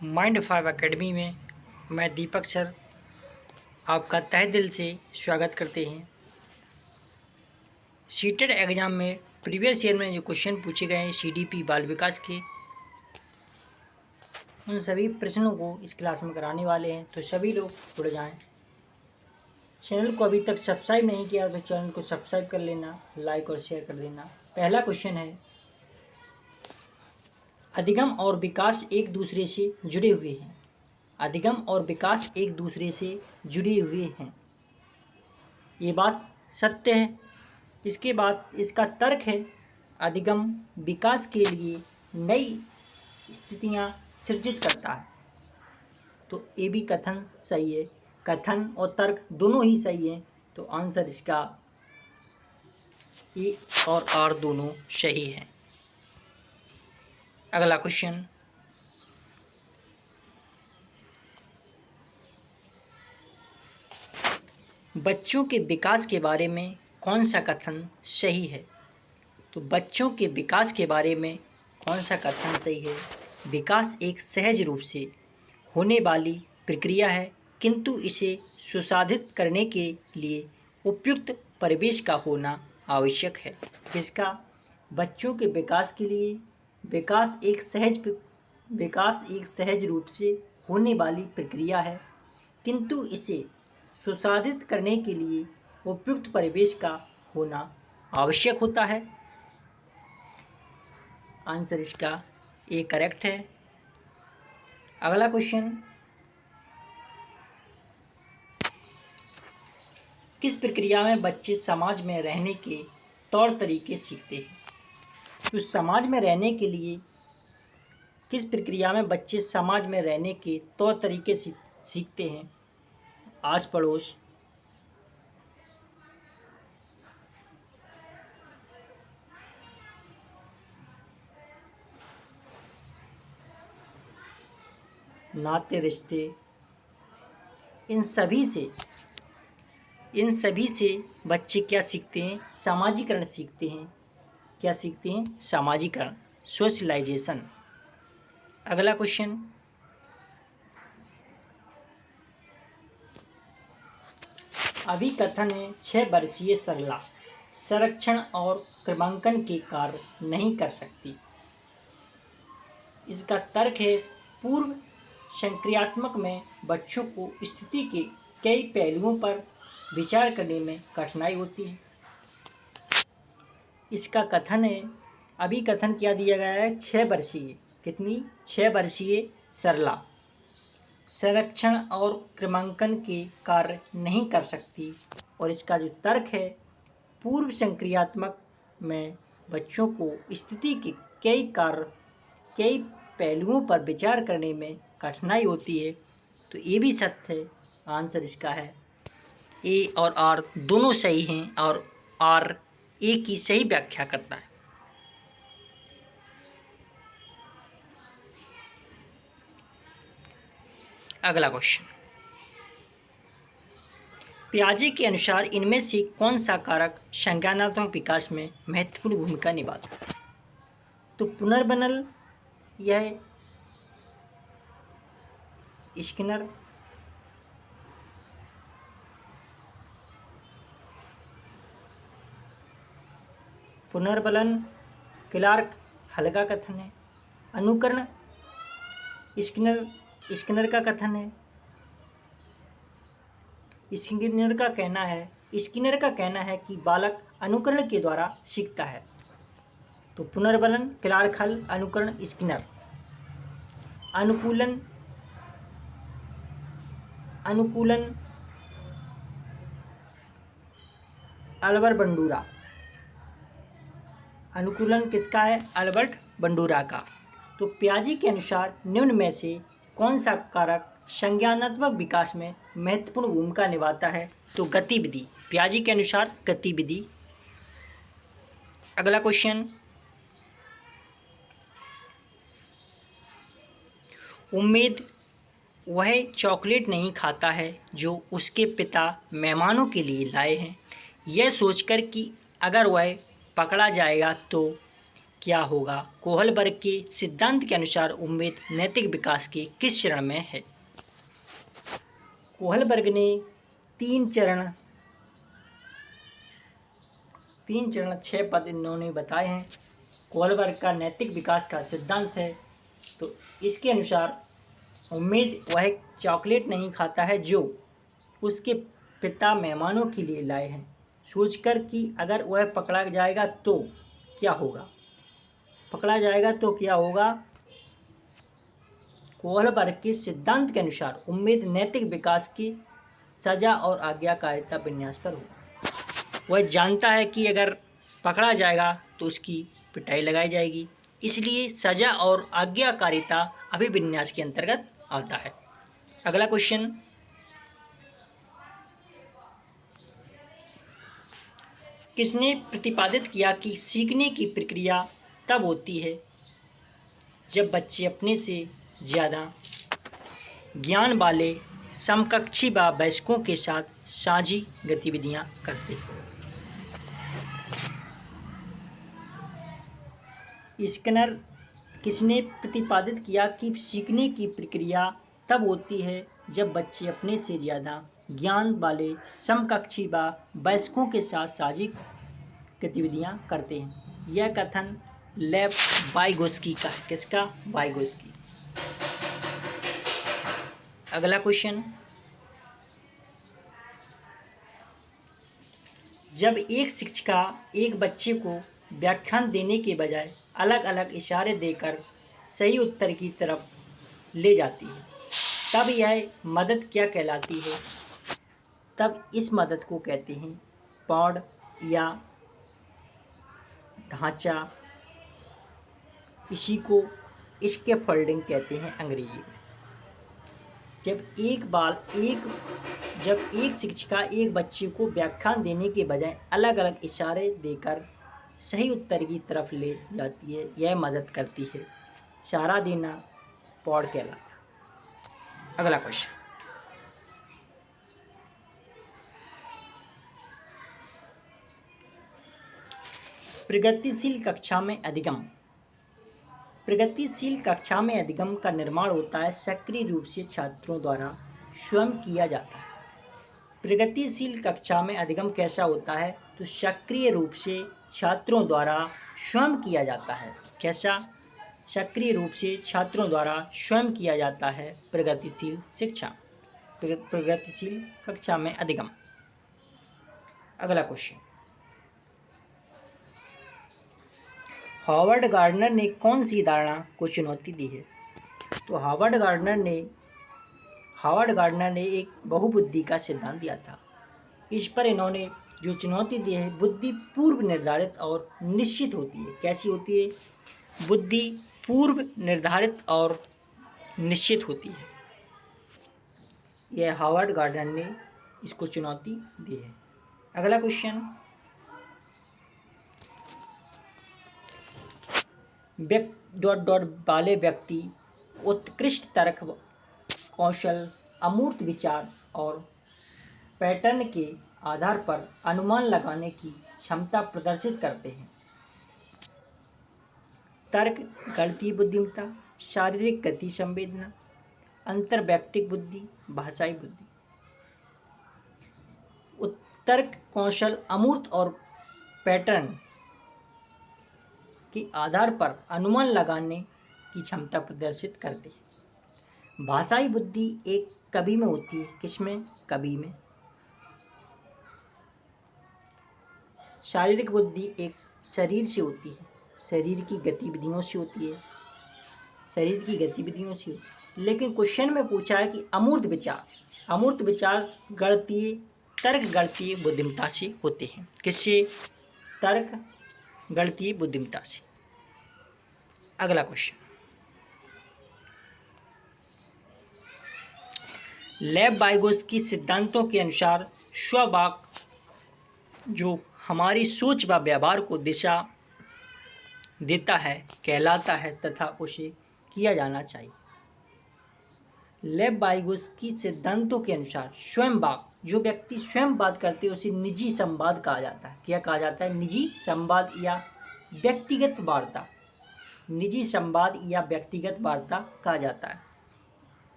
Mind 5 academy में मैं दीपक sir आपका तहे दिल से स्वागत करते हैं। सीटेट एग्ज़ाम में प्रीवियस ईयर में जो क्वेश्चन पूछे गए हैं सीडीपी बाल विकास के, उन सभी प्रश्नों को इस क्लास में कराने वाले हैं, तो सभी लोग जुड़ जाएं। चैनल को अभी तक सब्सक्राइब नहीं किया तो चैनल को सब्सक्राइब कर लेना, लाइक और शेयर कर देना। पहला क्वेश्चन है, अधिगम और विकास एक दूसरे से जुड़े हुए हैं। अधिगम और विकास एक दूसरे से जुड़े हुए हैं, ये बात सत्य है। इसके बाद इसका तर्क है, अधिगम विकास के लिए नई स्थितियां सृजित करता है। तो ये भी कथन सही है, कथन और तर्क दोनों ही सही है। तो आंसर इसका ए और आर दोनों सही है। अगला क्वेश्चन, बच्चों के विकास के बारे में कौन सा कथन सही है? तो बच्चों के विकास के बारे में कौन सा कथन सही है? विकास एक सहज रूप से होने वाली प्रक्रिया है, किंतु इसे सुसाधित करने के लिए उपयुक्त परिवेश का होना आवश्यक है। किसका? बच्चों के विकास के लिए विकास एक सहज रूप से होने वाली प्रक्रिया है, किंतु इसे सुसाधित करने के लिए उपयुक्त परिवेश का होना आवश्यक होता है। आंसर इसका ए करेक्ट है। अगला क्वेश्चन, किस प्रक्रिया में बच्चे समाज में रहने के तौर तरीके सीखते हैं? तो समाज में रहने के लिए किस प्रक्रिया में बच्चे समाज में रहने के तौर तरीके सीखते हैं? आस पड़ोस, नाते रिश्ते, इन सभी से बच्चे क्या सीखते हैं? सामाजिकरण सीखते हैं। क्या सीखते हैं? सामाजिकरण, सोशलाइजेशन। अगला क्वेश्चन, अभिकथन है 6 वर्षीय सरला संरक्षण और क्रमांकन के कार्य नहीं कर सकती। इसका तर्क है, पूर्व संक्रियात्मक में बच्चों को स्थिति के कई पहलुओं पर विचार करने में कठिनाई होती है। इसका कथन है, अभिकथन क्या दिया गया है? 6 वर्षीय, कितनी? 6 वर्षीय सरला संरक्षण और क्रमांकन के कार्य नहीं कर सकती। और इसका जो तर्क है, पूर्व संक्रियात्मक में बच्चों को स्थिति के कई पहलुओं पर विचार करने में कठिनाई होती है। तो ये भी सत्य है। आंसर इसका है ए और आर दोनों सही हैं, और आर ए की सही व्याख्या करता है। अगला क्वेश्चन, पियाजे के अनुसार इनमें से कौन सा कारक संज्ञानात्मक विकास में महत्वपूर्ण भूमिका निभाता है? तो पुनर्बनन, यह स्किनर, पुनर्बलन क्लार्क हल का कथन है। अनुकरण स्किनर का कथन है। स्किनर का कहना है कि बालक अनुकरण के द्वारा सीखता है। तो पुनर्बलन क्लार्क हल, अनुकरण स्किनर। अनुकूलन अल्बर्ट बंडूरा। अनुकूलन किसका है? अल्बर्ट बंडूरा का। तो पियाजे के अनुसार निम्न में से कौन सा कारक संज्ञानात्मक विकास में महत्वपूर्ण भूमिका निभाता है? तो गतिविधि, पियाजे के अनुसार गतिविधि। अगला क्वेश्चन, उम्मीद वह चॉकलेट नहीं खाता है जो उसके पिता मेहमानों के लिए लाए हैं, यह सोचकर कि अगर वह पकड़ा जाएगा तो क्या होगा? कोहलबर्ग के सिद्धांत के अनुसार उम्मीद नैतिक विकास के किस चरण में है? कोहलबर्ग ने तीन चरण 6 पद इन्होंने बताए हैं। कोहलबर्ग का नैतिक विकास का सिद्धांत है। तो इसके अनुसार उम्मीद वह चॉकलेट नहीं खाता है जो उसके पिता मेहमानों के लिए लाए हैं, सोचकर कि अगर वह पकड़ा जाएगा तो क्या होगा। कोहलबर्ग के सिद्धांत के अनुसार उम्मीद नैतिक विकास की सजा और आज्ञाकारिता विन्यास पर होगा। वह जानता है कि अगर पकड़ा जाएगा तो उसकी पिटाई लगाई जाएगी, इसलिए सजा और आज्ञाकारिता अभिविन्यास के अंतर्गत आता है। अगला क्वेश्चन, किसने प्रतिपादित किया कि सीखने की प्रक्रिया तब होती है जब बच्चे अपने से ज़्यादा ज्ञान वाले समकक्षी व वयस्कों के साथ साझी गतिविधियां करते हैं? स्किनर। किसने प्रतिपादित किया कि सीखने की प्रक्रिया तब होती है जब बच्चे अपने से ज़्यादा ज्ञान वाले समकक्षी व वयस्कों के साथ साझी गतिविधियां करते हैं? यह कथन लेव वाइगोस्की का है। किसका? वाइगोस्की। अगला क्वेश्चन, जब एक शिक्षिका एक बच्चे को व्याख्यान देने के बजाय अलग अलग इशारे देकर सही उत्तर की तरफ ले जाती है, तब यह मदद क्या कहलाती है? तब इस मदद को कहते हैं पॉड या ढांचा। इसी को स्कैफोल्डिंग कहते हैं अंग्रेजी में। जब एक शिक्षिका एक बच्चे को व्याख्यान देने के बजाय अलग अलग इशारे देकर सही उत्तर की तरफ ले जाती है, यह मदद करती है। इशारा देना पॉड कहलाता। अगला क्वेश्चन, प्रगतिशील कक्षा में अधिगम। प्रगतिशील कक्षा में अधिगम का निर्माण होता है सक्रिय रूप से छात्रों द्वारा स्वयं किया जाता है। प्रगतिशील कक्षा में अधिगम कैसा होता है? तो सक्रिय रूप से छात्रों द्वारा स्वयं किया जाता है। कैसा? सक्रिय रूप से छात्रों द्वारा स्वयं किया जाता है प्रगतिशील शिक्षा, प्रगतिशील कक्षा में अधिगम। अगला क्वेश्चन, हॉवर्ड गार्डनर ने कौन सी धारणा को चुनौती दी है? तो हॉवर्ड गार्डनर ने एक बहुबुद्धि का सिद्धांत दिया था। इस पर इन्होंने जो चुनौती दी है, बुद्धि पूर्व निर्धारित और निश्चित होती है। कैसी होती है? बुद्धि पूर्व निर्धारित और निश्चित होती है। यह हॉवर्ड गार्डनर ने इसको चुनौती दी है। अगला क्वेश्चन, वाले व्यक्ति उत्कृष्ट तर्क कौशल, अमूर्त विचार और पैटर्न के आधार पर अनुमान लगाने की क्षमता प्रदर्शित करते हैं। तर्क, गणितीय बुद्धिमत्ता, शारीरिक गति संवेदना, अंतर्वैयक्तिक बुद्धि, भाषाई बुद्धि। तर्क कौशल, अमूर्त और पैटर्न के आधार पर अनुमान लगाने की क्षमता प्रदर्शित करते हैं। भाषाई बुद्धि एक कवि में होती है। किसमें? कवि में। शारीरिक बुद्धि एक शरीर से होती है, शरीर की गतिविधियों से होती है, लेकिन क्वेश्चन में पूछा है कि अमूर्त विचार गणितीय, तर्क गणितीय बुद्धिमत्ता से होते हैं। किससे? तर्क गणितीय बुद्धिमत्ता से। अगला क्वेश्चन, लेव वाइगोस्की सिद्धांतों के अनुसार स्ववाक जो हमारी सोच व व्यवहार को दिशा देता है कहलाता है तथा उसे किया जाना चाहिए। लेव वाइगोस्की सिद्धांतों के अनुसार स्वयं वाक, जो व्यक्ति स्वयं बात करते हैं उसे निजी संवाद कहा जाता है। क्या कहा जाता है? निजी संवाद या व्यक्तिगत वार्ता, निजी संवाद या व्यक्तिगत वार्ता कहा जाता है।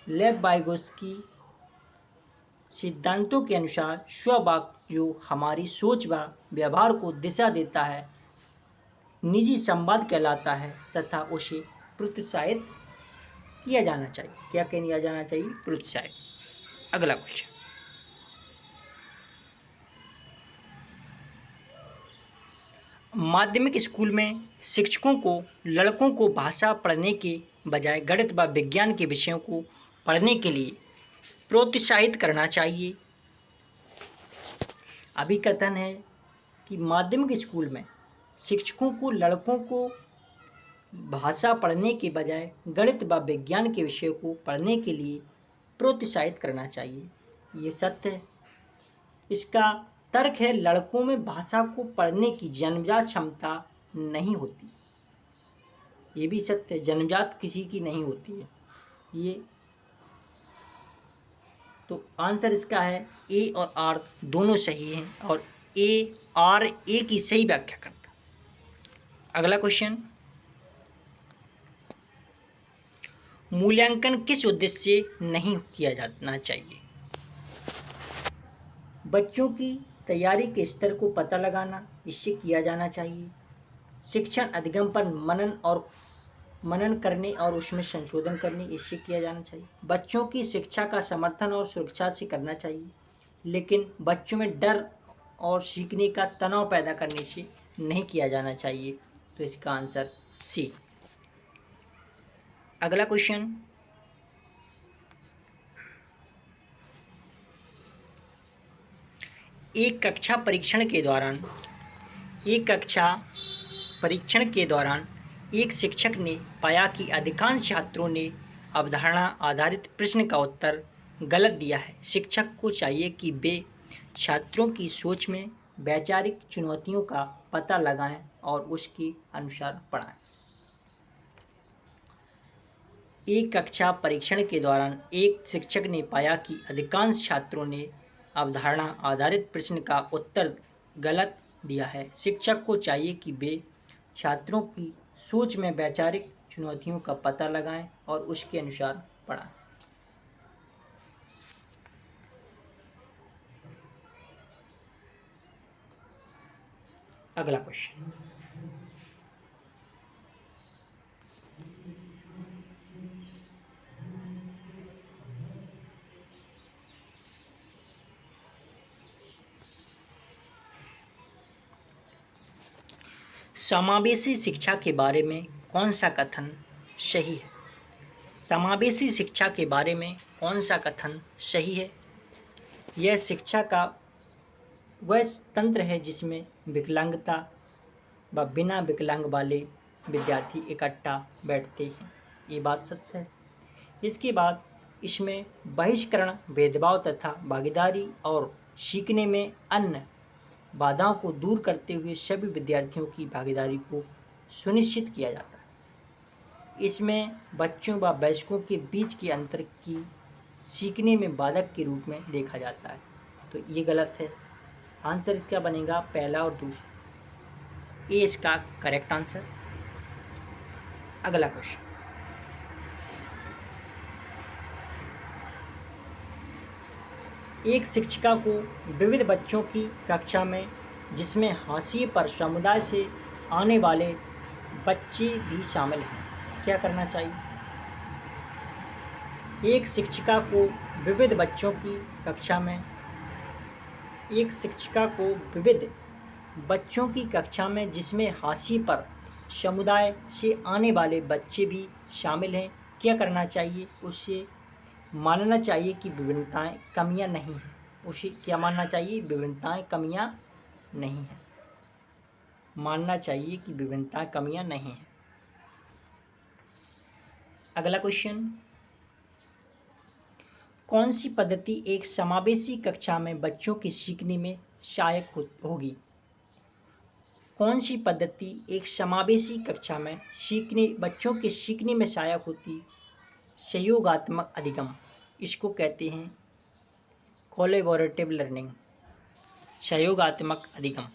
लेव वाइगोत्स्की सिद्धांतों के अनुसार स्ववाक्य जो हमारी सोच व व्यवहार को दिशा देता है निजी संवाद कहलाता है तथा उसे प्रोत्साहित किया जाना चाहिए। क्या किया जाना चाहिए? प्रोत्साहित। अगला क्वेश्चन, माध्यमिक स्कूल में शिक्षकों को लड़कों को भाषा पढ़ने के बजाय गणित व विज्ञान के विषयों को पढ़ने के लिए प्रोत्साहित करना चाहिए। अभी कथन है कि माध्यमिक स्कूल में शिक्षकों को लड़कों को भाषा पढ़ने के बजाय गणित व विज्ञान के विषयों को पढ़ने के लिए प्रोत्साहित करना चाहिए। ये सत्य है। इसका तर्क है लड़कों में भाषा को पढ़ने की जन्मजात क्षमता नहीं होती। ये भी सत्य है, जन्मजात किसी की नहीं होती है ये। तो आंसर इसका है ए और आर दोनों सही हैं और ए आर ए की सही व्याख्या करता। अगला क्वेश्चन, मूल्यांकन किस उद्देश्य से नहीं किया जाना चाहिए? बच्चों की तैयारी के स्तर को पता लगाना, इससे किया जाना चाहिए। शिक्षण अधिगम पर मनन करने और उसमें संशोधन करने, इससे किया जाना चाहिए। बच्चों की शिक्षा का समर्थन और सुरक्षा से करना चाहिए, लेकिन बच्चों में डर और सीखने का तनाव पैदा करने से नहीं किया जाना चाहिए। तो इसका आंसर सी। अगला क्वेश्चन, एक कक्षा परीक्षण के दौरान एक शिक्षक ने पाया कि अधिकांश छात्रों ने अवधारणा आधारित प्रश्न का उत्तर गलत दिया है। शिक्षक को चाहिए कि वे छात्रों की सोच में वैचारिक चुनौतियों का पता लगाएं और उसके अनुसार पढ़ाएं। एक कक्षा परीक्षण के दौरान एक शिक्षक ने पाया कि अधिकांश छात्रों ने अवधारणा आधारित प्रश्न का उत्तर गलत दिया है। शिक्षक को चाहिए कि वे छात्रों की सोच में वैचारिक चुनौतियों का पता लगाएं और उसके अनुसार पढ़ाएं। अगला क्वेश्चन, समावेशी शिक्षा के बारे में कौन सा कथन सही है? समावेशी शिक्षा के बारे में कौन सा कथन सही है? यह शिक्षा का वह तंत्र है जिसमें विकलांगता व बिना विकलांग वाले विद्यार्थी इकट्ठा बैठते हैं। ये बात सत्य है। इसके बाद इसमें बहिष्करण, भेदभाव तथा भागीदारी और सीखने में अन्य बाधाओं को दूर करते हुए सभी विद्यार्थियों की भागीदारी को सुनिश्चित किया जाता है। इसमें बच्चों व वयस्कों के बीच के अंतर की सीखने में बाधक के रूप में देखा जाता है। तो ये गलत है। आंसर इसका बनेगा पहला और दूसरा, ए इसका करेक्ट आंसर। अगला क्वेश्चन, एक शिक्षिका को विविध बच्चों की कक्षा में जिसमें हाशिए पर समुदाय से आने वाले बच्चे भी शामिल हैं, क्या करना चाहिए? एक शिक्षिका को विविध बच्चों की कक्षा में जिसमें हाशिए पर समुदाय से आने वाले बच्चे भी शामिल हैं, क्या करना चाहिए? उसे मानना चाहिए कि विभिन्नताएं कमियां नहीं हैं। उसे क्या मानना चाहिए? विभिन्नताएं कमियां नहीं हैं। मानना चाहिए कि विभिन्नताएं कमियां नहीं हैं। अगला क्वेश्चन, कौन सी पद्धति एक समावेशी कक्षा में बच्चों के सीखने में सहायक होगी? कौन सी पद्धति एक समावेशी कक्षा में बच्चों के सीखने में सहायक होती? सहयोगात्मक अधिगम, इसको कहते हैं कोलैबोरेटिव लर्निंग। सहयोगात्मक अधिगम।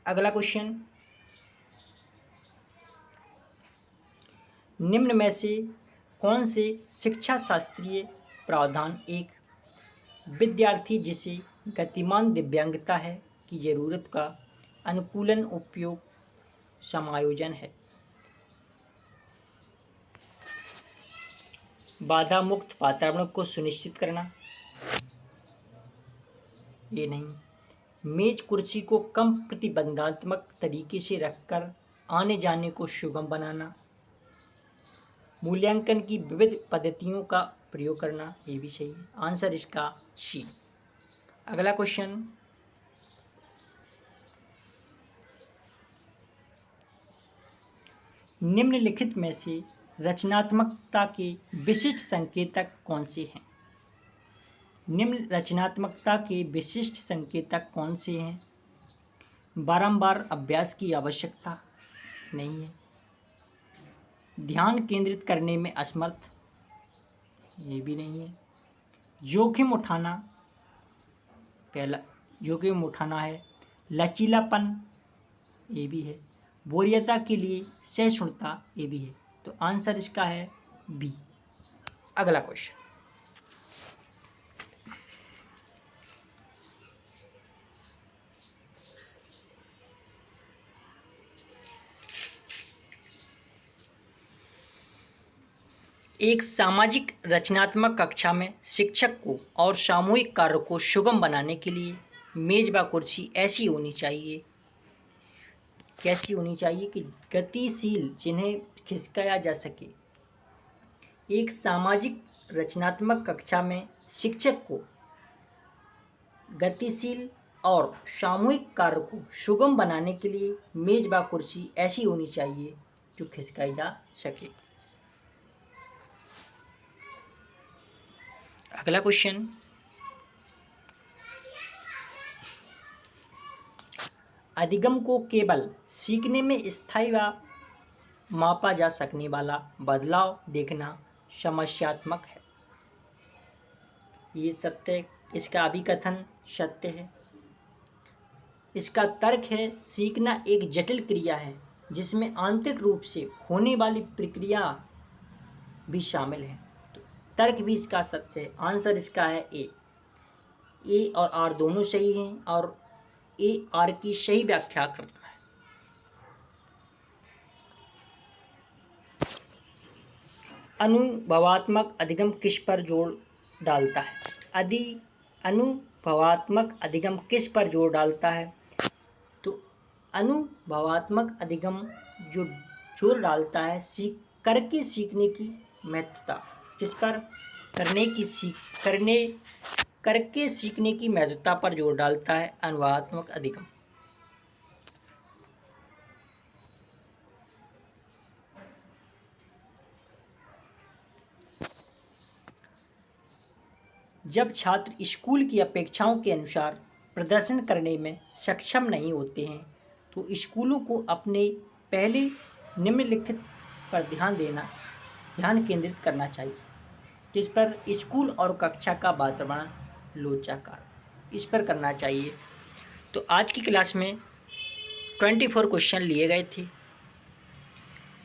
अगला क्वेश्चन, निम्न में से कौन से शिक्षा शास्त्रीय प्रावधान एक विद्यार्थी जिसे गतिमान दिव्यांगता है की जरूरत का अनुकूलन उपयोग समायोजन है? बाधा मुक्त वातावरण को सुनिश्चित करना, ये नहीं। मेज कुर्सी को कम प्रतिबंधात्मक तरीके से रखकर आने जाने को सुगम बनाना, मूल्यांकन की विविध पद्धतियों का प्रयोग करना, ये भी सही है। आंसर इसका सी। अगला क्वेश्चन, निम्नलिखित में से रचनात्मकता के विशिष्ट संकेतक कौन से हैं? निम्न रचनात्मकता के विशिष्ट संकेतक कौन से हैं? बारंबार अभ्यास की आवश्यकता नहीं है, ध्यान केंद्रित करने में असमर्थ, ये भी नहीं है, जोखिम उठाना, पहला जोखिम उठाना है, लचीलापन, ये भी है, वरीयता के लिए सहिष्णुता, ये भी है। तो आंसर इसका है बी। अगला क्वेश्चन, एक सामाजिक रचनात्मक कक्षा में शिक्षक को और सामूहिक कार्य को सुगम बनाने के लिए मेज व कुर्सी ऐसी होनी चाहिए, कैसी होनी चाहिए कि गतिशील, जिन्हें खिसकाया जा सके। एक सामाजिक रचनात्मक कक्षा में शिक्षक को गतिशील और सामूहिक कार्य को सुगम बनाने के लिए मेज व कुर्सी ऐसी होनी चाहिए जो खिसकाई जा सके। अगला क्वेश्चन, अधिगम को केवल सीखने में स्थायी व मापा जा सकने वाला बदलाव देखना समस्यात्मक है, ये सत्य, इसका अभिकथन सत्य है। इसका तर्क है, सीखना एक जटिल क्रिया है जिसमें आंतरिक रूप से होने वाली प्रक्रिया भी शामिल है। तो तर्क भी इसका सत्य है। आंसर इसका है ए। ए और आर दोनों सही हैं और ए आर की सही व्याख्या करता है। अनुभवात्मक अधिगम किस पर जोर डालता है? अनुभवात्मक अधिगम किस पर जोर डालता है? तो अनुभवात्मक अधिगम जो जोर डालता है करके सीखने की महत्वता, किस पर? करके सीखने की महत्वता पर जोर डालता है अनुभवात्मक अधिगम। जब छात्र स्कूल की अपेक्षाओं के अनुसार प्रदर्शन करने में सक्षम नहीं होते हैं तो स्कूलों को अपने पहले निम्नलिखित पर ध्यान केंद्रित करना चाहिए। जिस पर? स्कूल और कक्षा का वातावरण लोचाकार, इस पर करना चाहिए। तो आज की क्लास में 24 क्वेश्चन लिए गए थे।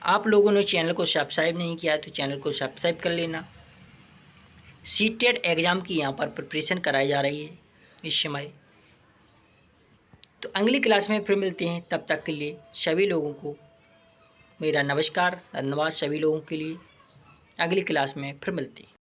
आप लोगों ने चैनल को सब्सक्राइब नहीं किया तो चैनल को सब्सक्राइब कर लेना। सीटेट एग्ज़ाम की यहाँ पर प्रिपरेशन कराई जा रही है इस समय। तो अगली क्लास में फिर मिलते हैं, तब तक के लिए सभी लोगों को मेरा नमस्कार, धन्यवाद सभी लोगों के लिए। अगली क्लास में फिर मिलते हैं।